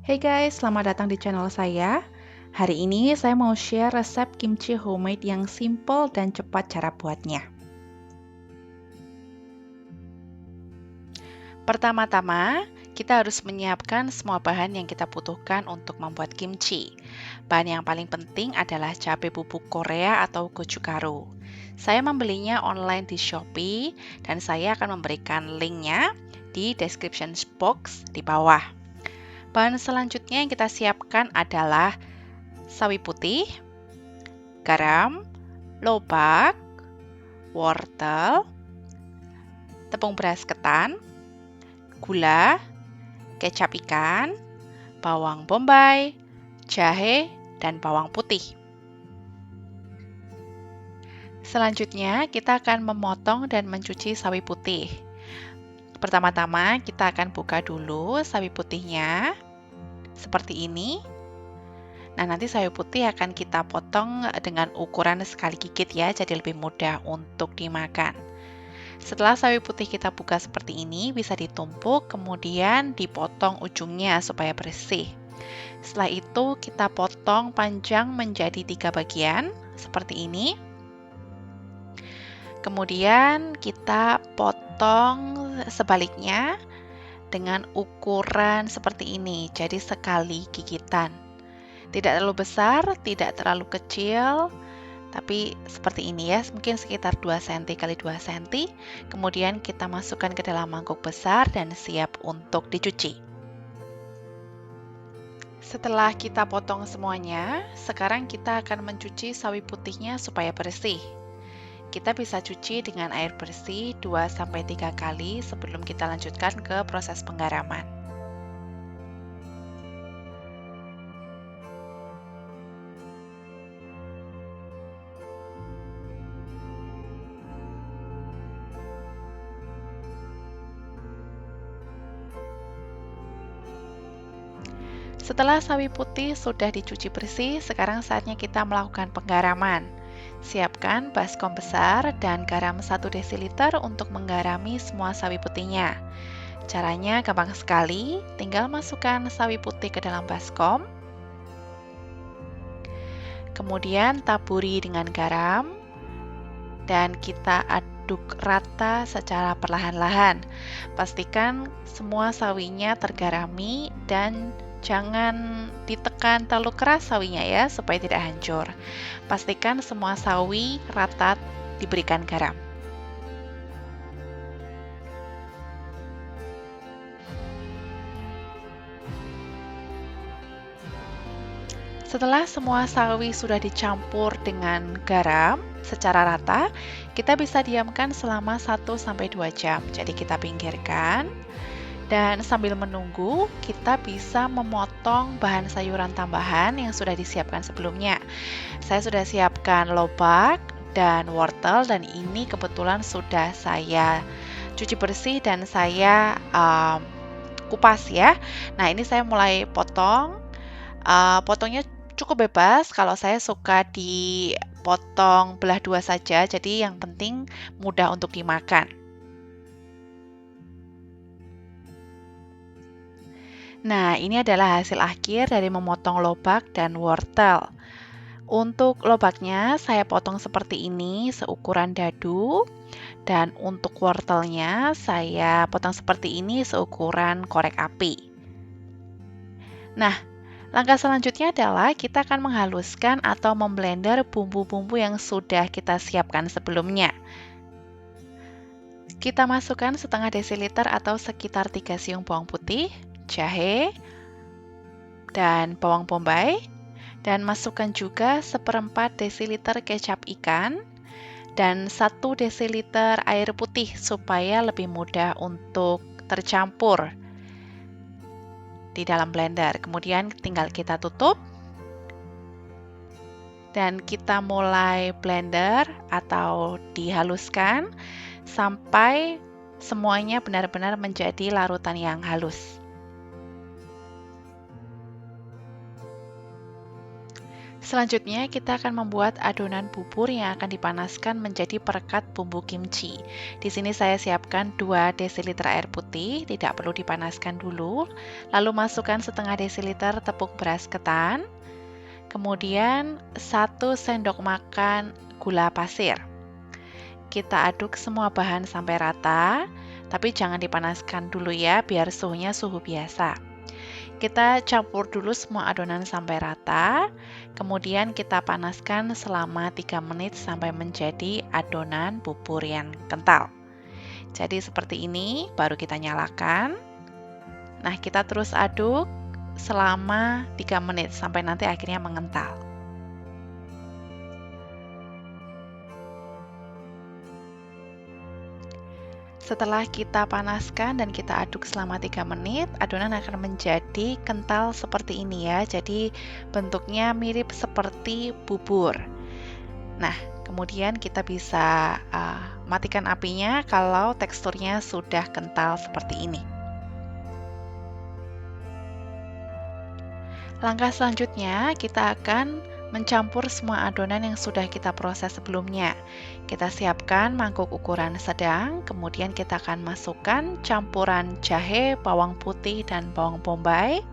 Hey guys, selamat datang di channel saya. Hari ini saya mau share resep kimchi homemade yang simple dan cepat cara buatnya. Pertama-tama, kita harus menyiapkan semua bahan yang kita butuhkan untuk membuat kimchi. Bahan yang paling penting adalah cabai bubuk Korea atau gochugaru. Saya membelinya online di Shopee dan saya akan memberikan linknya di description box di bawah. Bahan selanjutnya yang kita siapkan adalah sawi putih, garam, lobak, wortel, tepung beras ketan, gula, kecap ikan, bawang bombay, jahe, dan bawang putih. Selanjutnya, kita akan memotong dan mencuci sawi putih. Pertama-tama, kita akan buka dulu sawi putihnya, seperti ini. Nah, nanti sawi putih akan kita potong dengan ukuran sekali gigit ya, jadi lebih mudah untuk dimakan. Setelah sawi putih kita buka seperti ini, bisa ditumpuk, kemudian dipotong ujungnya supaya bersih. Setelah itu, kita potong panjang menjadi 3 bagian, seperti ini. Kemudian kita potong sebaliknya dengan ukuran seperti ini, jadi sekali gigitan. Tidak terlalu besar, tidak terlalu kecil, tapi seperti ini ya, mungkin sekitar 2 cm x 2 cm. Kemudian kita masukkan ke dalam mangkuk besar dan siap untuk dicuci. Setelah kita potong semuanya, sekarang kita akan mencuci sawi putihnya supaya bersih. Kita bisa cuci dengan air bersih 2-3 kali sebelum kita lanjutkan ke proses penggaraman. Setelah sawi putih sudah dicuci bersih, sekarang saatnya kita melakukan penggaraman. Siapkan baskom besar dan garam 1 desiliter untuk menggarami semua sawi putihnya. Caranya gampang sekali, tinggal masukkan sawi putih ke dalam baskom. Kemudian taburi dengan garam dan kita aduk rata secara perlahan-lahan. Pastikan semua sawinya tergarami dan jangan ditekan terlalu keras sawinya ya, supaya tidak hancur. Pastikan semua sawi rata diberikan garam. Setelah semua sawi sudah dicampur dengan garam secara rata, kita bisa diamkan selama 1-2 jam. Jadi kita pinggirkan. Dan sambil menunggu, kita bisa memotong bahan sayuran tambahan yang sudah disiapkan sebelumnya. Saya sudah siapkan lobak dan wortel, dan ini kebetulan sudah saya cuci bersih dan saya kupas ya. Nah, ini saya mulai potong. Potongnya cukup bebas, kalau saya suka dipotong belah 2 saja, jadi yang penting mudah untuk dimakan. Nah, ini adalah hasil akhir dari memotong lobak dan wortel. Untuk lobaknya, saya potong seperti ini, seukuran dadu. Dan untuk wortelnya, saya potong seperti ini, seukuran korek api. Nah, langkah selanjutnya adalah kita akan menghaluskan atau memblender bumbu-bumbu yang sudah kita siapkan sebelumnya. Kita masukkan setengah desiliter atau sekitar 3 siung bawang putih, jahe, dan bawang bombay, dan masukkan juga 1/4 desiliter kecap ikan dan 1 desiliter air putih supaya lebih mudah untuk tercampur di dalam blender. Kemudian tinggal kita tutup dan kita mulai blender atau dihaluskan sampai semuanya benar-benar menjadi larutan yang halus. Selanjutnya, kita akan membuat adonan bubur yang akan dipanaskan menjadi perekat bumbu kimchi. Di sini saya siapkan 2 desiliter air putih, tidak perlu dipanaskan dulu. Lalu masukkan setengah desiliter tepung beras ketan, kemudian 1 sendok makan gula pasir. Kita aduk semua bahan sampai rata, tapi jangan dipanaskan dulu ya, biar suhunya suhu biasa. Kita campur dulu semua adonan sampai rata, kemudian kita panaskan selama 3 menit sampai menjadi adonan bubur yang kental. Jadi seperti ini, baru kita nyalakan. Nah, kita terus aduk selama 3 menit sampai nanti akhirnya mengental. Setelah kita panaskan dan kita aduk selama 3 menit, adonan akan menjadi kental seperti ini ya. Jadi bentuknya mirip seperti bubur. Nah, kemudian kita bisa matikan apinya kalau teksturnya sudah kental seperti ini. Langkah selanjutnya, kita akan mencampur semua adonan yang sudah kita proses sebelumnya. Kita siapkan mangkuk ukuran sedang, kemudian kita akan masukkan campuran jahe, bawang putih, dan bawang bombay.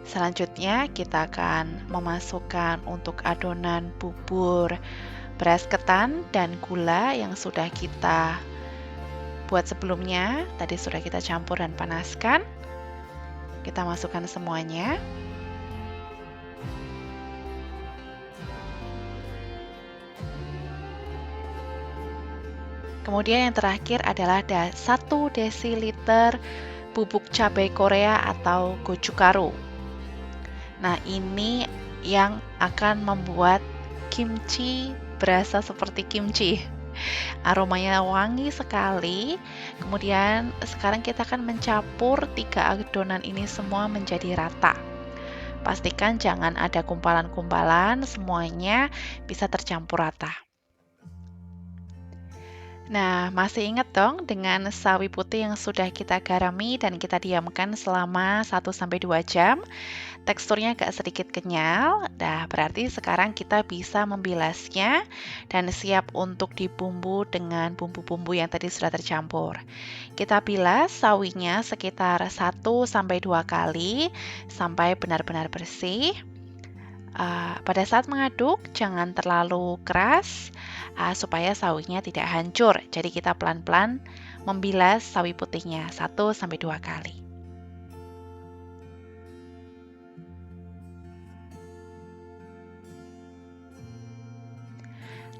Selanjutnya, kita akan memasukkan untuk adonan bubur beras ketan dan gula yang sudah kita buat sebelumnya. Tadi sudah kita campur dan panaskan. Kita masukkan semuanya. Kemudian yang terakhir adalah 1 desiliter bubuk cabai Korea atau gochugaru. Nah, ini yang akan membuat kimchi berasa seperti kimchi. Aromanya wangi sekali. Kemudian sekarang kita akan mencampur 3 adonan ini semua menjadi rata. Pastikan jangan ada gumpalan-gumpalan, semuanya bisa tercampur rata. Nah, masih ingat dong dengan sawi putih yang sudah kita garami dan kita diamkan selama 1-2 jam? Teksturnya agak sedikit kenyal. Nah, berarti sekarang kita bisa membilasnya dan siap untuk dibumbu dengan bumbu-bumbu yang tadi sudah tercampur. Kita bilas sawinya sekitar 1-2 kali sampai benar-benar bersih. Pada saat mengaduk, jangan terlalu keras supaya sawinya tidak hancur. Jadi kita pelan-pelan membilas sawi putihnya 1-2 kali.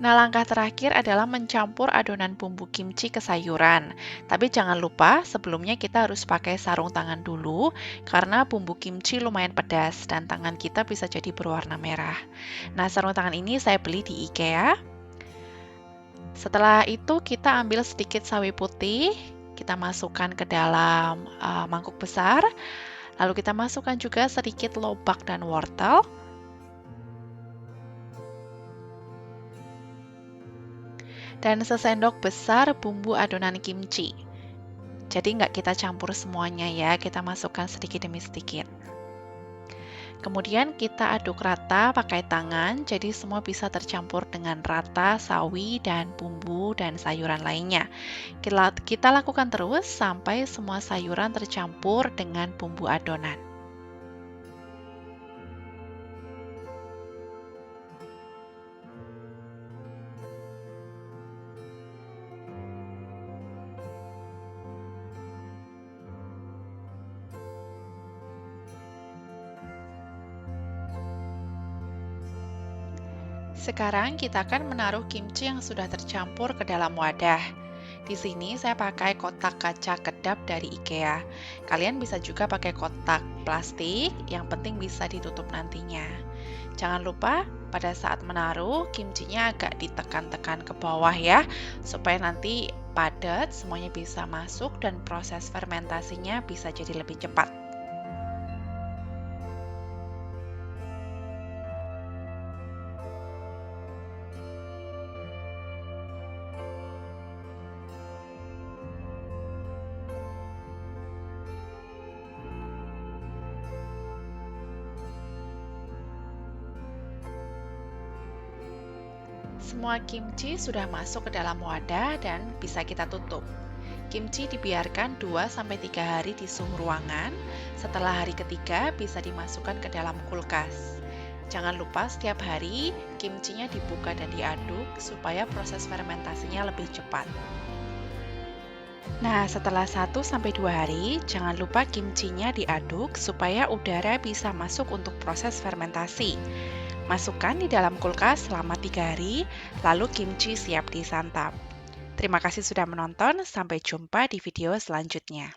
Nah, langkah terakhir adalah mencampur adonan bumbu kimchi ke sayuran. Tapi jangan lupa, sebelumnya kita harus pakai sarung tangan dulu, karena bumbu kimchi lumayan pedas dan tangan kita bisa jadi berwarna merah. Nah, sarung tangan ini saya beli di IKEA. Setelah itu, kita ambil sedikit sawi putih, kita masukkan ke dalam mangkuk besar, lalu kita masukkan juga sedikit lobak dan wortel. Dan sesendok besar bumbu adonan kimchi. Jadi nggak kita campur semuanya ya, kita masukkan sedikit demi sedikit. Kemudian kita aduk rata pakai tangan, jadi semua bisa tercampur dengan rata sawi dan bumbu dan sayuran lainnya. Kita lakukan terus sampai semua sayuran tercampur dengan bumbu adonan. Sekarang kita akan menaruh kimchi yang sudah tercampur ke dalam wadah. Di sini saya pakai kotak kaca kedap dari IKEA. Kalian bisa juga pakai kotak plastik, yang penting bisa ditutup nantinya. Jangan lupa pada saat menaruh, kimchinya agak ditekan-tekan ke bawah ya, supaya nanti padat, semuanya bisa masuk dan proses fermentasinya bisa jadi lebih cepat. Semua kimchi sudah masuk ke dalam wadah dan bisa kita tutup. Kimchi dibiarkan 2-3 hari di suhu ruangan. Setelah hari ketiga bisa dimasukkan ke dalam kulkas. Jangan lupa setiap hari kimchinya dibuka dan diaduk supaya proses fermentasinya lebih cepat. Nah, setelah 1-2 hari, jangan lupa kimchinya diaduk supaya udara bisa masuk untuk proses fermentasi. Masukkan di dalam kulkas selama 3 hari, lalu kimchi siap disantap. Terima kasih sudah menonton, sampai jumpa di video selanjutnya.